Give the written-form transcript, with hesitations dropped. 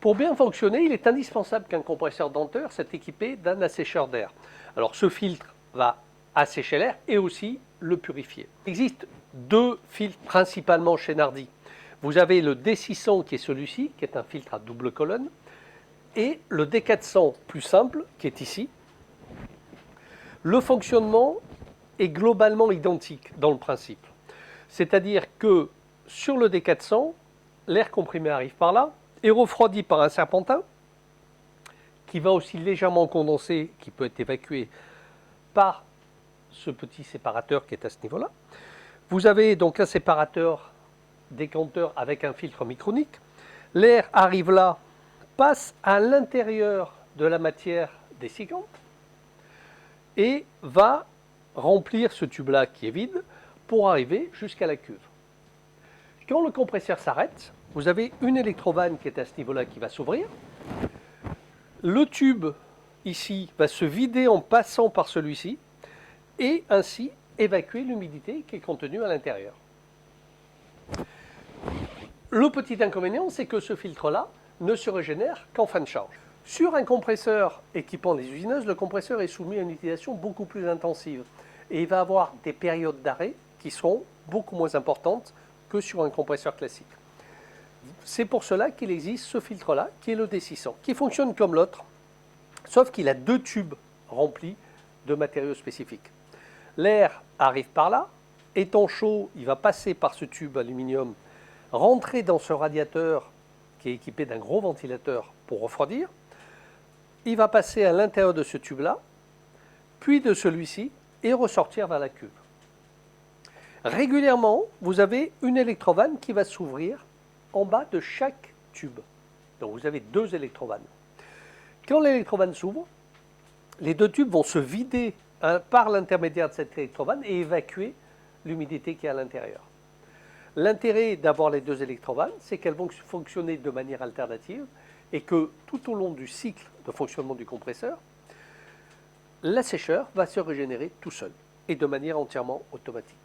Pour bien fonctionner, il est indispensable qu'un compresseur denteur soit équipé d'un assécheur d'air. Alors ce filtre va assécher l'air et aussi le purifier. Il existe deux filtres principalement chez Nardi. Vous avez le D600 qui est celui-ci, qui est un filtre à double colonne, et le D400 plus simple, qui est ici. Le fonctionnement est globalement identique dans le principe. C'est-à-dire que sur le D400, l'air comprimé arrive par là, est refroidi par un serpentin, qui va aussi légèrement condenser, qui peut être évacué par ce petit séparateur qui est à ce niveau-là. Vous avez donc un séparateur décanteur avec un filtre micronique. L'air arrive là, passe à l'intérieur de la matière dessicante et va remplir ce tube-là qui est vide pour arriver jusqu'à la cuve. Quand le compresseur s'arrête, vous avez une électrovanne qui est à ce niveau-là qui va s'ouvrir. Le tube ici va se vider en passant par celui-ci et ainsi évacuer l'humidité qui est contenue à l'intérieur. Le petit inconvénient, c'est que ce filtre-là ne se régénère qu'en fin de charge. Sur un compresseur équipant les usineuses, le compresseur est soumis à une utilisation beaucoup plus intensive et il va avoir des périodes d'arrêt qui seront beaucoup moins importantes que sur un compresseur classique. C'est pour cela qu'il existe ce filtre-là, qui est le D600, qui fonctionne comme l'autre, sauf qu'il a deux tubes remplis de matériaux spécifiques. L'air arrive par là, étant chaud, il va passer par ce tube aluminium, rentrer dans ce radiateur qui est équipé d'un gros ventilateur pour refroidir. Il va passer à l'intérieur de ce tube-là, puis de celui-ci, et ressortir vers la cuve. Régulièrement, vous avez une électrovanne qui va s'ouvrir en bas de chaque tube. Donc vous avez deux électrovannes. Quand l'électrovanne s'ouvre, les deux tubes vont se vider par l'intermédiaire de cette électrovanne et évacuer l'humidité qui est à l'intérieur. L'intérêt d'avoir les deux électrovannes, c'est qu'elles vont fonctionner de manière alternative et que tout au long du cycle de fonctionnement du compresseur, l'assècheur va se régénérer tout seul et de manière entièrement automatique.